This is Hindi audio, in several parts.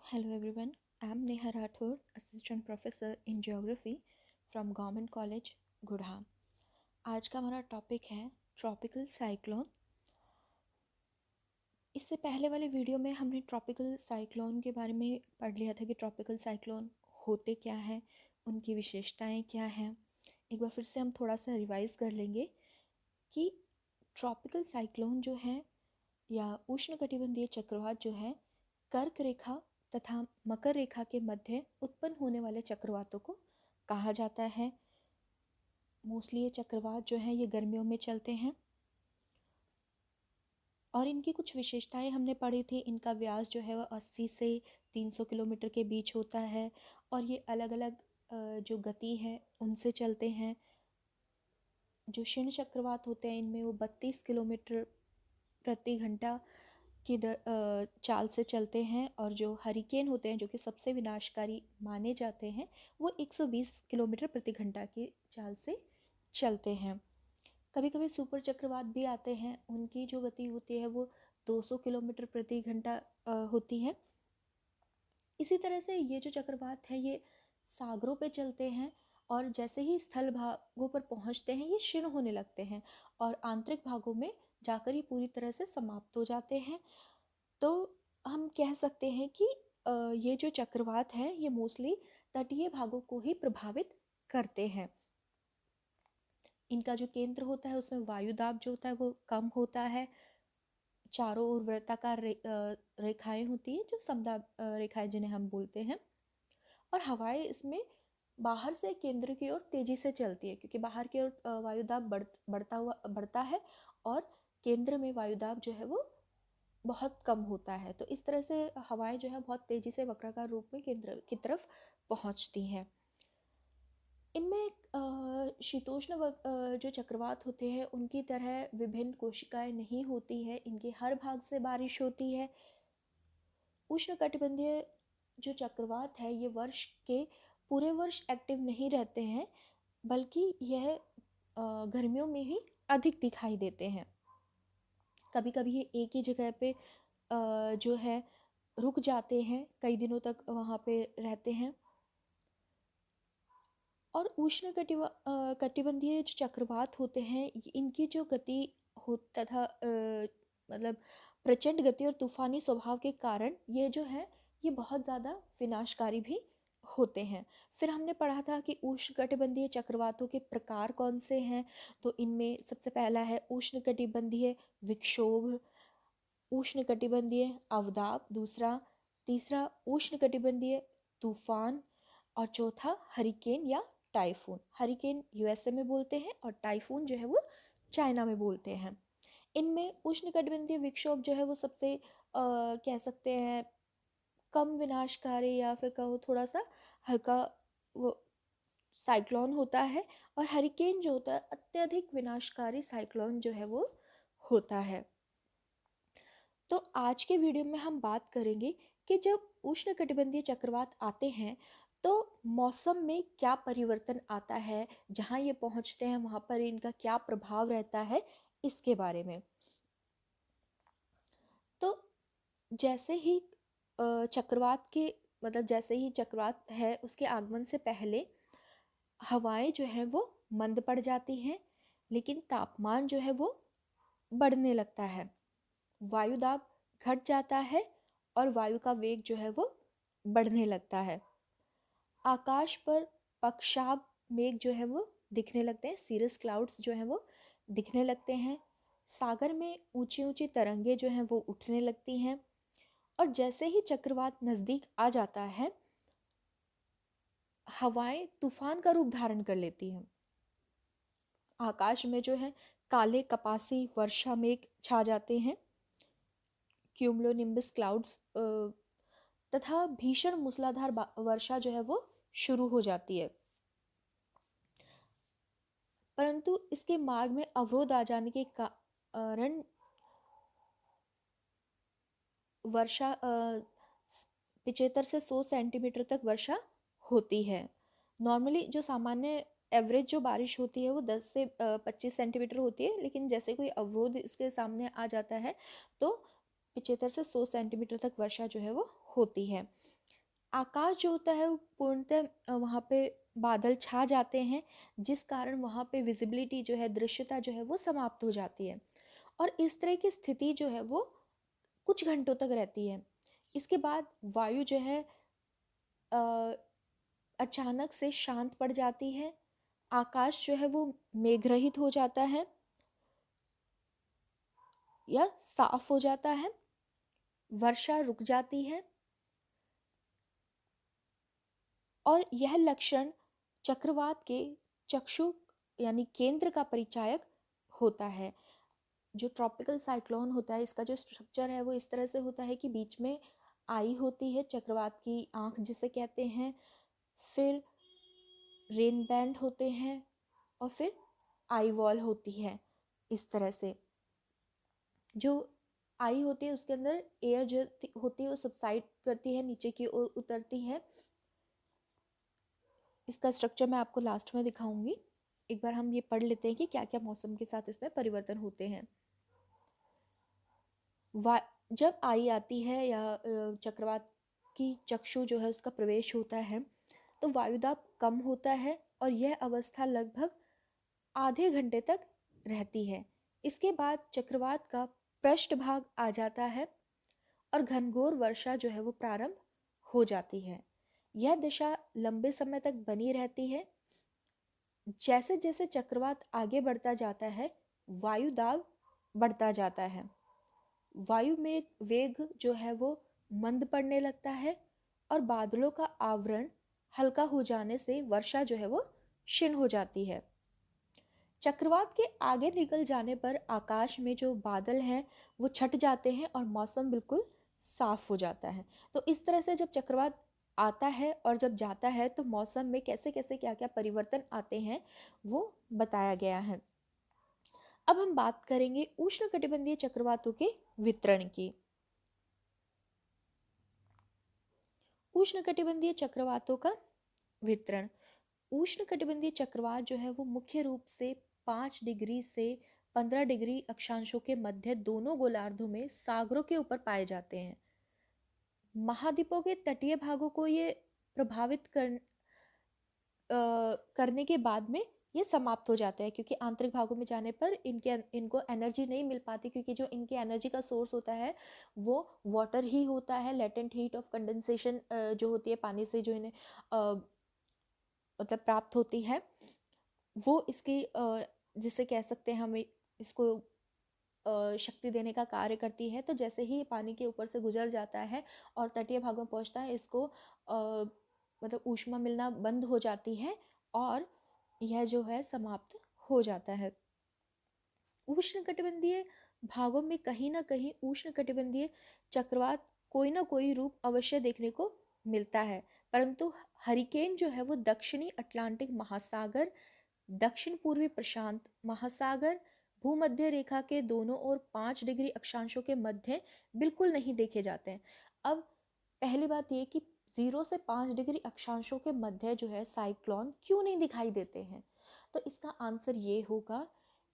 Hello everyone, I am Neha Rathod, Assistant Professor in Geography from Government College, Gudha. आज का हमारा टॉपिक है ट्रॉपिकल साइक्लोन। इससे पहले वाले वीडियो में हमने ट्रॉपिकल साइक्लोन के बारे में पढ़ लिया था कि ट्रॉपिकल साइक्लोन होते क्या हैं, उनकी विशेषताएं क्या हैं। एक बार फिर से हम थोड़ा सा रिवाइज कर लेंगे कि ट्रॉपिकल साइक्लोन जो है या उष्णकटिबंधीय चक्रवात जो है कर्क रेखा तथा मकर रेखा के मध्य उत्पन्न होने वाले चक्रवातों को कहा जाता है। मोस्टली ये चक्रवात जो है ये गर्मियों में चलते हैं और इनकी कुछ विशेषताएं हमने पढ़ी थी। इनका व्यास जो है वह 80 से 300 किलोमीटर के बीच होता है और ये अलग अलग जो गति है उनसे चलते हैं। जो क्षीण चक्रवात होते हैं इनमें वो 32 किलोमीटर प्रति घंटा की चाल से चलते हैं और जो हरिकेन होते हैं जो कि सबसे विनाशकारी माने जाते हैं वो 120 किलोमीटर प्रति घंटा की चाल से चलते हैं। कभी कभी सुपर चक्रवात भी आते हैं, उनकी जो गति होती है वो 200 किलोमीटर प्रति घंटा होती है। इसी तरह से ये जो चक्रवात है ये सागरों पे चलते हैं और जैसे ही स्थल भागों पर पहुंचते हैं ये क्षीण होने लगते हैं और आंतरिक भागों में जाकर ये पूरी तरह से समाप्त हो जाते हैं। तो हम कह सकते हैं कि ये जो चक्रवात हैं ये मोस्टली तटीय भागों को ही प्रभावित करते हैं। इनका जो केंद्र होता है उसमें वायुदाब जो होता है वो कम होता है। चारों ओर वृत्ताकार रेखाएं होती हैं जो समदाब रेखाएं जिन्हें हम बोलते हैं और हवाएं इसमें बाहर से केंद्र की ओर तेजी से चलती है क्योंकि बाहर की ओर वायुदाब बढ़ता है और केंद्र में वायुदाब जो है वो बहुत कम होता है। तो इस तरह से हवाएं जो है बहुत तेजी से वक्राकार रूप में केंद्र की तरफ पहुंचती हैं। इनमें शीतोष्ण जो चक्रवात होते हैं उनकी तरह विभिन्न कोशिकाएं नहीं होती है, इनके हर भाग से बारिश होती है। उष्णकटिबंधीय जो चक्रवात है ये वर्ष के पूरे वर्ष एक्टिव नहीं रहते हैं बल्कि यह गर्मियों में ही अधिक दिखाई देते हैं। कभी कभी ये एक ही जगह पे जो है रुक जाते हैं, कई दिनों तक वहाँ पे रहते हैं। और उष्ण कटिबंधीय जो चक्रवात होते हैं इनकी जो गति हो तथा मतलब प्रचंड गति और तूफानी स्वभाव के कारण ये जो है ये बहुत ज़्यादा विनाशकारी भी होते हैं। फिर हमने पढ़ा था कि उष्णकटिबंधीय चक्रवातों के प्रकार कौन से हैं। तो इनमें सबसे पहला है उष्णकटिबंधीय विक्षोभ, उष्णकटिबंधीय अवदाब दूसरा, तीसरा उष्णकटिबंधीय तूफान और चौथा हरिकेन या टाइफून। हरिकेन यूएसए में बोलते हैं और टाइफून जो है वो चाइना में बोलते हैं। इनमें उष्णकटिबंधीय विक्षोभ जो है वो सबसे कह सकते हैं कम विनाशकारी या फिर कहो थोड़ा सा हल्का वो साइक्लोन होता है और हरिकेन जो होता है अत्यधिक विनाशकारी साइक्लोन जो है वो होता है। तो आज के वीडियो में हम बात करेंगे कि जब उष्णकटिबंधीय चक्रवात आते हैं तो मौसम में क्या परिवर्तन आता है, जहाँ ये पहुँचते हैं वहाँ पर इनका क्या प्रभाव रहता है, इसके बारे में। तो जैसे ही चक्रवात के मतलब जैसे ही चक्रवात है उसके आगमन से पहले हवाएं जो है वो मंद पड़ जाती हैं, लेकिन तापमान जो है वो बढ़ने लगता है। वायुदाब घट जाता है और वायु का वेग जो है वो बढ़ने लगता है। आकाश पर पक्षाभ मेघ जो है वो दिखने लगते हैं, सीरस क्लाउड्स जो हैं वो दिखने लगते हैं। सागर में ऊंची ऊंची तरंगे जो हैं वो उठने लगती हैं और जैसे ही चक्रवात नज़दीक आ जाता है हवाएं तूफान का रूप धारण कर लेती हैं। आकाश में जो है काले कपासी वर्षा मेघ छा जाते हैं, क्यूमुलोनिम्बस क्लाउड्स तथा भीषण मूसलाधार वर्षा जो है वो शुरू हो जाती है। परंतु इसके मार्ग में अवरोध आ जाने के कारण वर्षा 75 से 100 सेंटीमीटर तक वर्षा होती है। नॉर्मली जो सामान्य एवरेज जो बारिश होती है वो 10 से 25 सेंटीमीटर होती है, लेकिन जैसे कोई अवरोध इसके सामने आ जाता है तो 75 से 100 सेंटीमीटर तक वर्षा जो है वो होती है। आकाश जो होता है वो पूर्णतः वहाँ पे बादल छा जाते हैं, जिस कारण वहाँ पे विजिबिलिटी जो है, दृश्यता जो है वो समाप्त हो जाती है। और इस तरह की स्थिति जो है वो कुछ घंटों तक रहती है। इसके बाद वायु जो है अ, अचानक से शांत पड़ जाती है, आकाश जो है वो मेघरहित हो जाता है या साफ हो जाता है, वर्षा रुक जाती है। और यह लक्षण चक्रवात के चक्षु यानी केंद्र का परिचायक होता है। जो ट्रॉपिकल साइक्लोन होता है, इसका जो स्ट्रक्चर है वो इस तरह से होता है कि बीच में आई होती है, चक्रवात की आंख जिसे कहते हैं, फिर रेन बैंड होते हैं, और फिर आई वॉल होती है। इस तरह से जो आई होती है उसके अंदर एयर जो होती है वो सबसाइड करती है, नीचे की ओर उतरती है। इसका स्ट्रक्चर मैं आपको लास्ट में दिखाऊंगी। एक बार हम ये पढ़ लेते हैं कि क्या क्या मौसम के साथ इसमें परिवर्तन होते हैं। जब आई आती है या चक्रवात की चक्षु जो है उसका प्रवेश होता है, तो वायुदाब कम होता है और यह अवस्था लगभग आधे घंटे तक रहती है। इसके बाद चक्रवात का पृष्ठभाग आ जाता है और घनघोर वर्षा जो है वो प्रारंभ हो जाती है। यह दिशा लंबे समय तक बनी रहती है। जैसे जैसे चक्रवात आगे बढ़ता जाता है, वायु दाब बढ़ता जाता है। वायु में वेग जो है वो मंद पड़ने लगता है और बादलों का आवरण हल्का हो जाने से वर्षा जो है वो क्षीण हो जाती है। चक्रवात के आगे निकल जाने पर आकाश में जो बादल हैं वो छट जाते हैं और मौसम बिल्कुल साफ हो जाता है। तो इस तरह से जब चक्रवात आता है और जब जाता है तो मौसम में कैसे कैसे क्या क्या परिवर्तन आते हैं वो बताया गया है। अब हम बात करेंगे उष्णकटिबंधीय चक्रवातों के वितरण की। उष्णकटिबंधीय चक्रवातों का वितरण। उष्णकटिबंधीय चक्रवात जो है वो मुख्य रूप से 5 डिग्री से 15 डिग्री अक्षांशों के मध्य दोनों गोलार्धों में सागरों के ऊपर पाए जाते हैं। महाद्वीपों के तटीय भागों को ये प्रभावित करने के बाद में ये समाप्त हो जाते हैं, क्योंकि आंतरिक भागों में जाने पर इनको एनर्जी नहीं मिल पाती, क्योंकि जो इनकी एनर्जी का सोर्स होता है वो वाटर ही होता है। लेटेंट हीट ऑफ कंडेंसेशन जो होती है पानी से जो इन्हें मतलब प्राप्त होती है, वो इसकी जिसे कह सकते हैं हमें इसको शक्ति देने का कार्य करती है। तो जैसे ही पानी के ऊपर से गुजर जाता है और तटीय भागों में पहुंचता है, इसको मतलब ऊष्मा मिलना बंद हो जाती है और यह जो है समाप्त हो जाता है। उष्णकटिबंधीय भागों में कहीं ना कहीं उष्णकटिबंधीय चक्रवात कोई ना कोई रूप अवश्य देखने को मिलता है, परंतु हरिकेन जो है वो दक्षिणी अटलांटिक महासागर, दक्षिण पूर्वी प्रशांत महासागर, भूमध्य रेखा के दोनों ओर 5 डिग्री अक्षांशों के मध्य बिल्कुल नहीं देखे जाते हैं। अब पहली बात ये कि 0 से 5 डिग्री अक्षांशों के मध्य जो है साइक्लोन क्यों नहीं दिखाई देते हैं, तो इसका आंसर ये होगा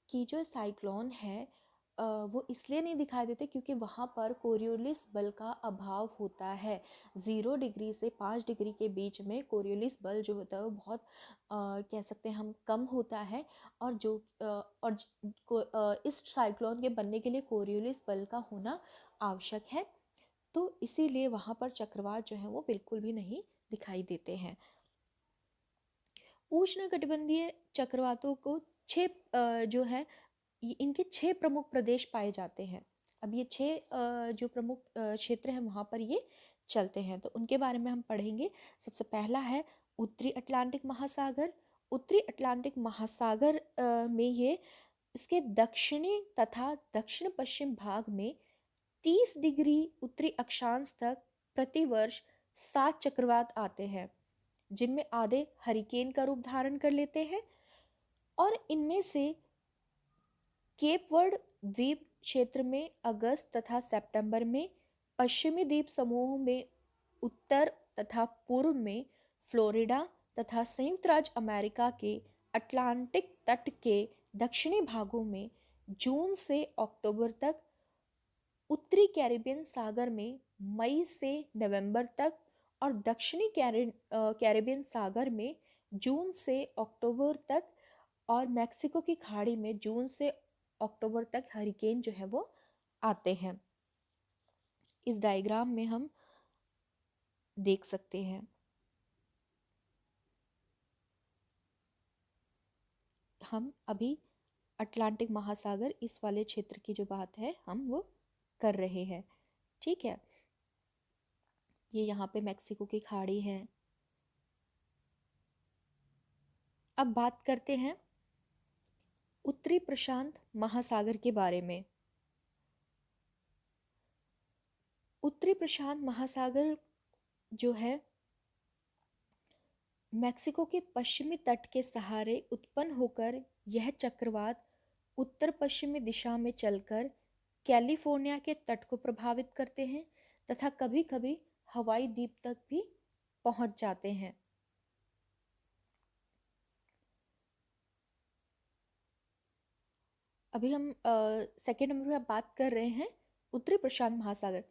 कि जो साइक्लोन है वो इसलिए नहीं दिखाई देते क्योंकि वहाँ पर कोरियोलिस बल का अभाव होता है। 0 डिग्री से 5 डिग्री के बीच में कोरियोलिस बल जो होता है वो बहुत कह सकते हैं हम कम होता है, और जो इस साइक्लोन के बनने के लिए कोरियोलिस बल का होना आवश्यक है। तो इसीलिए वहाँ पर चक्रवात जो है वो बिल्कुल भी नहीं दिखाई देते हैं। उष्णकटिबंधीय चक्रवातों को 6 जो है इनके 6 प्रमुख प्रदेश पाए जाते हैं। अब ये 6 जो प्रमुख क्षेत्र हैं वहाँ पर ये चलते हैं, तो उनके बारे में हम पढ़ेंगे। सबसे पहला है उत्तरी अटलांटिक महासागर। उत्तरी अटलांटिक महासागर में ये इसके दक्षिणी तथा दक्षिण पश्चिम भाग में 30 डिग्री उत्तरी अक्षांश तक प्रतिवर्ष 7 चक्रवात आते हैं, जिनमें आधे हरिकेन का रूप धारण कर लेते हैं। और इनमें से केप वर्ड द्वीप क्षेत्र में अगस्त तथा सितंबर में, पश्चिमी द्वीप समूह में उत्तर तथा पूर्व में फ्लोरिडा तथा संयुक्त राज्य अमेरिका के अटलांटिक तट के दक्षिणी भागों में जून से अक्टूबर तक, उत्तरी कैरिबियन सागर में मई से नवंबर तक, और दक्षिणी कैरेबियन सागर में जून से अक्टूबर तक, और मैक्सिको की खाड़ी में जून से अक्टूबर तक हरिकेन जो है वो आते हैं। इस डायग्राम में हम देख सकते हैं। हम अभी अटलांटिक महासागर इस वाले क्षेत्र की जो बात है हम वो कर रहे हैं, ठीक है। ये यहाँ पे मैक्सिको की खाड़ी है। अब बात करते हैं उत्तरी प्रशांत महासागर के बारे में। उत्तरी प्रशांत महासागर जो है मैक्सिको के पश्चिमी तट के सहारे उत्पन्न होकर यह चक्रवात उत्तर पश्चिमी दिशा में चलकर कैलिफोर्निया के तट को प्रभावित करते हैं तथा कभी कभी हवाई द्वीप तक भी पहुंच जाते हैं। अभी हम सेकेंड नंबर पर बात कर रहे हैं उत्तरी प्रशांत महासागर।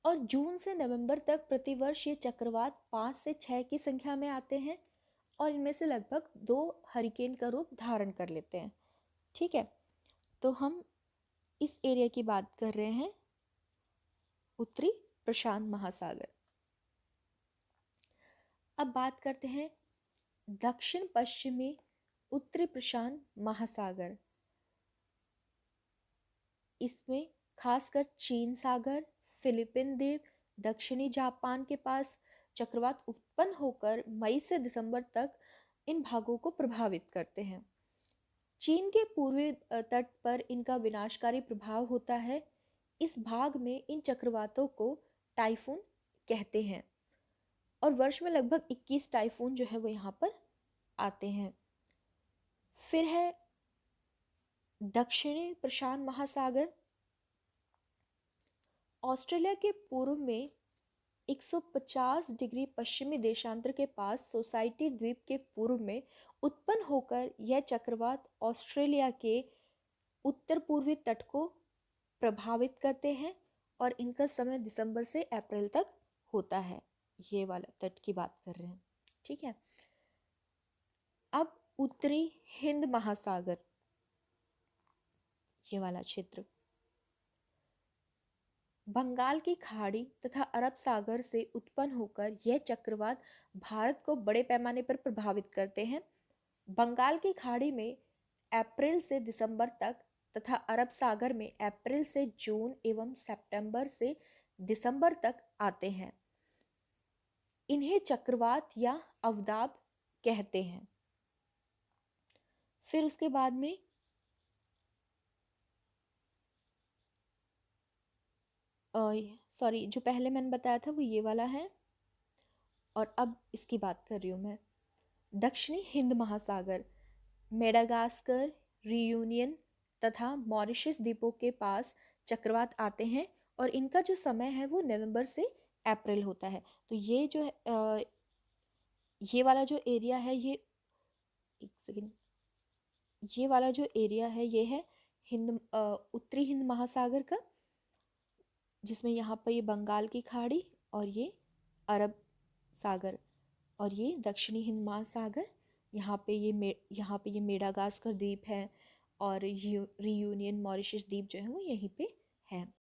और जून से नवंबर तक प्रतिवर्ष ये चक्रवात 5 से 6 की संख्या में आते हैं और इनमें से लगभग 2 हरिकेन का रूप धारण कर लेते हैं, ठीक है। तो हम इस एरिया की बात कर रहे हैं उत्तरी प्रशांत महासागर। अब बात करते हैं दक्षिण पश्चिमी उत्तरी प्रशांत महासागर। इसमें खासकर चीन सागर, फिलीपीन द्वीप, दक्षिणी जापान के पास चक्रवात उत्पन्न होकर मई से दिसंबर तक इन भागों को प्रभावित करते हैं। चीन के पूर्वी तट पर इनका विनाशकारी प्रभाव होता है। इस भाग में इन चक्रवातों को टाइफून कहते हैं और वर्ष में लगभग 21 टाइफून जो है वो यहाँ पर आते हैं। फिर है दक्षिणी प्रशांत महासागर। ऑस्ट्रेलिया के पूर्व में 150 डिग्री पश्चिमी देशांतर के पास सोसाइटी द्वीप के पूर्व में उत्पन्न होकर यह चक्रवात ऑस्ट्रेलिया के उत्तर पूर्वी तट को प्रभावित करते हैं और इनका समय दिसंबर से अप्रैल तक होता है। ये वाला तट की बात कर रहे हैं, ठीक है। अब उत्तरी हिंद महासागर, ये वाला क्षेत्र बंगाल की खाड़ी तथा अरब सागर से उत्पन्न होकर यह चक्रवात भारत को बड़े पैमाने पर प्रभावित करते हैं। बंगाल की खाड़ी में अप्रैल से दिसंबर तक तथा अरब सागर में अप्रैल से जून एवं सितंबर से दिसंबर तक आते हैं। इन्हें चक्रवात या अवदाब कहते हैं। फिर उसके बाद में जो पहले मैंने बताया था वो ये वाला है और अब इसकी बात कर रही हूँ मैं। दक्षिणी हिंद महासागर मेडागास्कर, रियूनियन तथा मॉरिशस द्वीपों के पास चक्रवात आते हैं और इनका जो समय है वो नवंबर से अप्रैल होता है। तो ये जो है ये वाला जो एरिया है ये एक सेकेंड ये वाला जो एरिया है ये है उत्तरी हिंद महासागर का, जिसमें यहाँ पर ये बंगाल की खाड़ी और ये अरब सागर और ये दक्षिणी हिंद महासागर। यहाँ पे ये मेडागास्कर द्वीप है और रियूनियन मॉरिशस द्वीप जो है वो यहीं पे है।